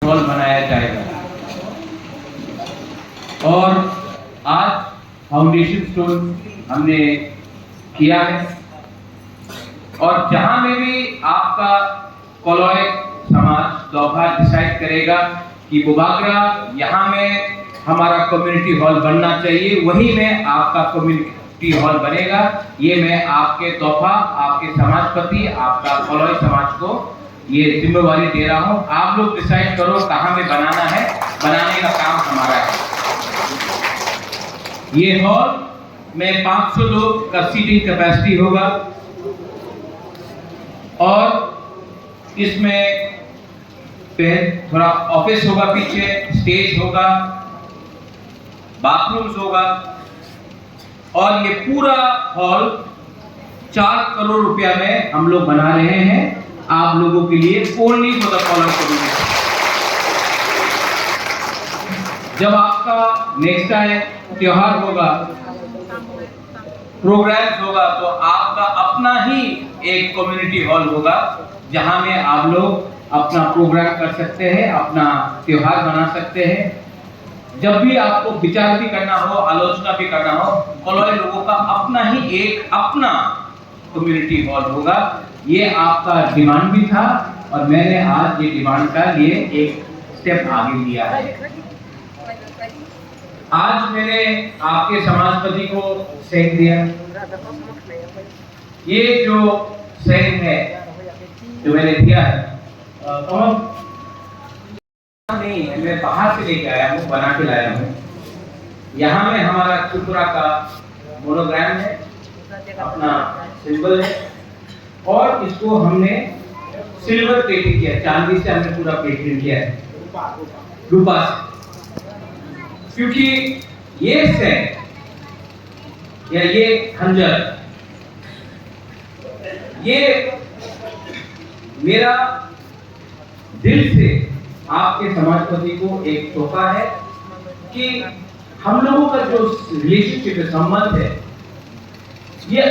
Hall बनाया जाएगा और आज फाउंडेशन स्टोन हमने किया है और जहां में भी आपका कोलोय समाज दोफा डिसाइड करेगा कि बुबागरा यहाँ में हमारा कम्युनिटी हॉल बनना चाहिए, वही में आपका कम्युनिटी हॉल बनेगा। ये मैं आपके दोफा, आपके समाजपति, आपका कोलोय समाज को ये जिम्मेवारी दे रहा हूँ। आप लोग डिसाइड करो कहाँ में बनाना है, बनाने का काम हमारा है। ये हॉल में 500 लोग का सीटिंग कैपेसिटी होगा और इसमें थोड़ा ऑफिस होगा, पीछे स्टेज होगा, बाथरूम्स होगा और ये पूरा हॉल 4 करोड़ रुपया में हम लोग बना रहे हैं आप लोगों के लिए, ओनली फॉर द कोलोय कम्युनिटी। जब आपका नेक्स्ट टाइम त्योहार होगा, प्रोग्राम्स होगा, तो आपका अपना ही एक कम्युनिटी हॉल होगा जहां में आप लोग अपना प्रोग्राम कर सकते हैं, अपना त्योहार बना सकते हैं। जब भी आपको विचार भी करना हो, आलोचना भी करना हो, कोलोय लोगों का अपना ही एक अपना कम्युनिटी हॉल होगा। ये आपका डिमांड भी था और मैंने आज ये डिमांड का लिए एक स्टेप आगे लिया है। आज मैंने आपके समाजपति को सेंक दिया। ये जो सेंक है जो मैंने दिया है नहीं है, मैं बाहर से लेके आया हूँ, बना के लाया हूँ। यहाँ में हमारा त्रिपुरा का मोनोग्राम है, अपना सिंबल है और इसको हमने सिल्वर प्लेटिंग किया, चांदी से हमने पूरा प्लेटिंग किया है, रूपा से। क्योंकि ये सेंक या ये खंजर ये मेरा दिल से आपके समाजपति को एक तोहफा है कि हम लोगों का जो रिलेशनशिप है, संबंध है, ये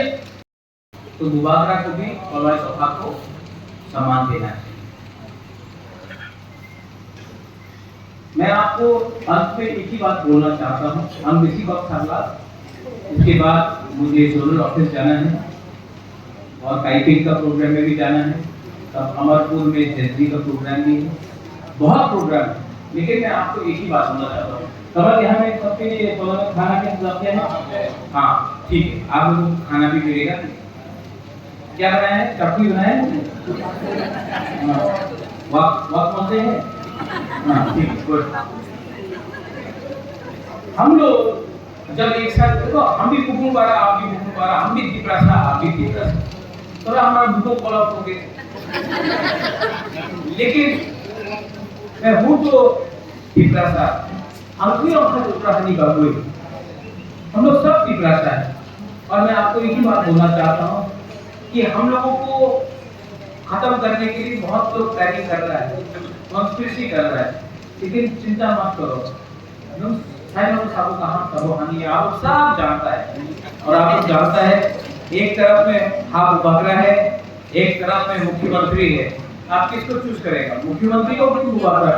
तो बुबागरा को भी कोलोय दोफा को सम्मान देना चाहिए। मैं आपको अंत में एक ही बात बोलना चाहता हूँ, हम इसी वक्त इसके बाद मुझे जोनल ऑफिस जाना है और टाइपिंग का प्रोग्राम में भी जाना है, तब अमरपुर में जजरी का प्रोग्राम भी है, बहुत प्रोग्राम है। लेकिन मैं आपको एक ही बात बोलना चाहता हूँ, कमर यहाँ में सबके लिए खाना के इंतजाम किया है? हाँ ठीक है, आप लोगों को खाना भी मिलेगा। क्या बनाया है? चटनी बनाया है, वक्त मजे है। हाँ ठीक है, गुड। हम लोग जब एक साथ देखो, हम भी कुकुम बारा, आप भी कुकुम बारा, हम भी दीपरासा, आप भी दीपरासा, तो हमारा बुको कोला हो गए। लेकिन मैं हूँ तो दीपरासा, हम भी अपना दीपरासा नहीं कर कोई, हम लोग सब दीपरासा है। और मैं आपको एक ही बात बोलना चाहता हूँ कि हम लोगों को खत्म करने के लिए बहुत लोग प्लानिंग कर रहा है, कॉन्स्पिरेसी कर रहा है, लेकिन चिंता मत करो। आप सब जानता है और आप लोग जानता है, एक तरफ में हाँ बुबागरा है, एक तरफ में मुख्यमंत्री है। आप किसको चूज करेगा, मुख्यमंत्री को कि बुबागरा?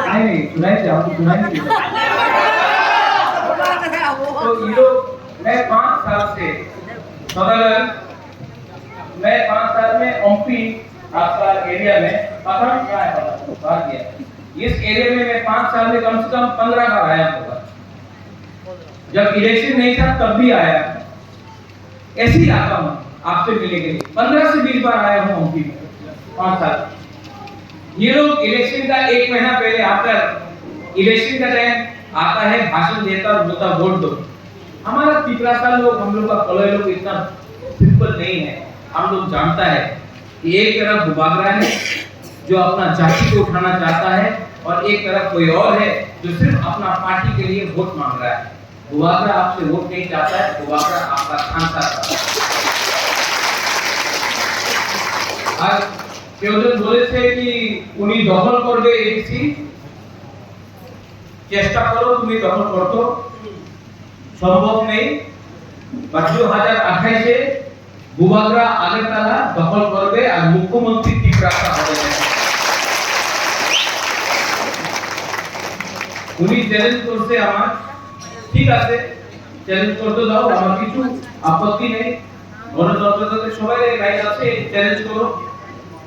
नहीं सुनाई, आपको सुनाई नहीं। तो ये लोग, मैं 5 साल से मैं 5 साल में ओमपी आपका एरिया में बाहर गया। इस एरिया में मैं 5 साल में कम से कम 15 बार आया होगा। जब इलेक्शन नहीं था तब भी आया, ऐसे ही आता हूँ आपसे मिलने के लिए। 15 से 20 बार आया हूँ ओमपी में 5 साल। ये लोग इलेक्शन का 1 महीना पहले आकर, इलेक्शन का टाइम आता है, भाषण देता और बोलता वोट दो। हमारा तिपरासा लोग, हम लोग का कोलोय लोग इतना सिंपल नहीं है। हम लोग जानता है कि एक तरफ बुबागरा है जो अपना जाति को उठाना चाहता है और एक तरफ कोई और है जो सिर्फ अपना पार्टी के लिए वोट मांग रहा है। बुबागरा आपसे वोट नहीं चाहता है, बुबागरा आपका खानसा चाहता है। आज केवल बोले थे कि उन्हीं दखल करबे एक सीट, চেষ্টা করো তুমি দখল করতে, সম্ভব নেই। 2028-এ বুবাগরা আগরতলা দখল করবে আর মুখ্যমন্ত্রী ত্রিপুরা হবে। উনি চ্যালেঞ্জ করছে আমার, ঠিক আছে চ্যালেঞ্জ করতে দাও, আমার কিছু আপত্তি নেই, গণতন্ত্রতে সবাই রাইট আছে, চ্যালেঞ্জ করো।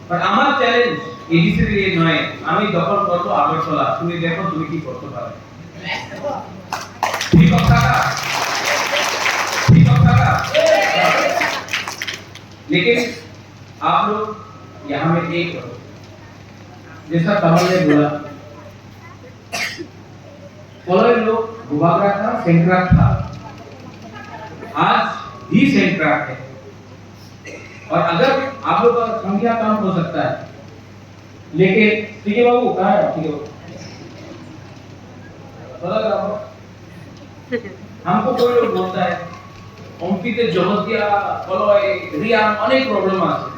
বাট আমার চ্যালেঞ্জ এডিসি এর নয়, আমি দখল করব আগরতলা, তুমি দেখো তুমি কি করতে পারো। ঠিক কথা का ठीक কথা का लेकिन आप लोग यहाँ में एक हो, जैसा कमल ने बोला, कॉलेज लोग गुबागरा था, सेंट्रल था, आज भी सेंट्रल है। और अगर आप लोग का संख्या कम हो सकता है, लेकिन ठीक है बाबू कहाँ है, ठीक है बाबू, हमको कोई लोग बोलता है অম্পিতে জমতিয়া কলয় রিয়া অনেক প্রবলেম আছে,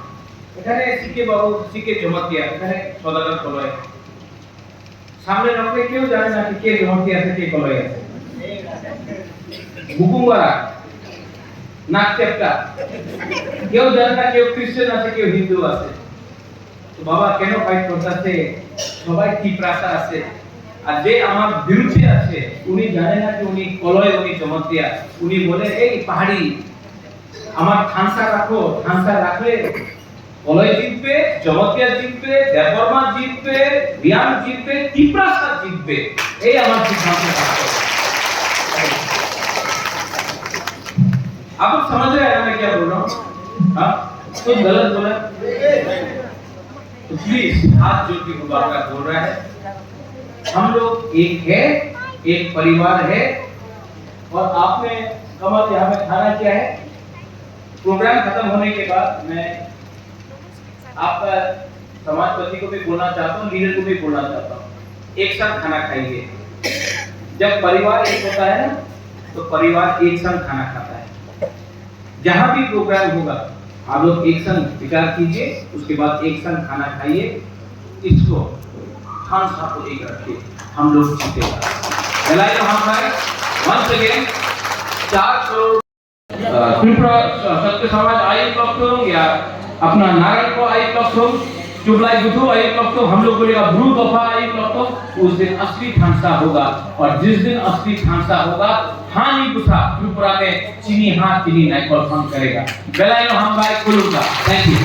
এখানে সিকে বাবু সিকে জমতিয়া, এখানে সদাগর কলয় সামনে রাখলে কেউ জানে না কে জমতিয়া আছে কে কলয় আছে, বুকুমারা নাক চেপটা কেউ জানে না, কেউ খ্রিস্টান আছে কেউ হিন্দু আছে। তো বাবা কেন ফাইট করতেছে, সবাই কি প্রাসা আছে, আর যে আমার বিরুদ্ধে আছে উনি জানে না যে উনি কলয় উনি জমতিয়া, উনি বলে এই পাহাড়ি আমার খানসা রাখো, খানসা রাখলে কলয় জিতবে, জমতিয়া জিতবে, দেববর্মা জিতবে, রিয়াং জিতবে, ত্রিপ্রাসা জিতবে, এই আমার সিদ্ধান্ত। आप लोग समझ रहे हैं मैं क्या बोल रहा हूँ? हाँ कुछ गलत बोला तो प्लीज हाथ जोड़ के मुबारक बोल रहा है, हम लोग एक है, एक परिवार है। और आपने कमल यहाँ में खाना किया है, प्रोग्राम खत्म होने के बाद मैं आपका समाजपति को भी बोलना चाहता हूँ, लीडर को भी बोलना चाहता हूँ, एक साथ खाना खाइए। जब परिवार एक होता है ना तो परिवार एक साथ खाना खाता है। जहां भी प्रोग्राम होगा आप लोग एक संग विचार कीजिए, उसके बाद एक संग खाना खाइए, इसको खान साहब को एक रखिए, हम लोग जीतेगा। जलाइए हम भाई वंस अगेन 4 करोड़ त्रिपुरा सत्य समाज आई क्लब या अपना नारायण को आई क्लब, चुबलाई गुथु आई क्लब, हम लोग बोलेगा ब्रू दफा आई क्लब, उस दिन असली खानसा होगा। और जिस दिन असली खानसा होगा हानि गुस्सा त्रिपुरा में चीनी हाँ चीनी नहीं कन्फर्म करेगा। बेलायनो हम भाई कुलूंगा। Thank you.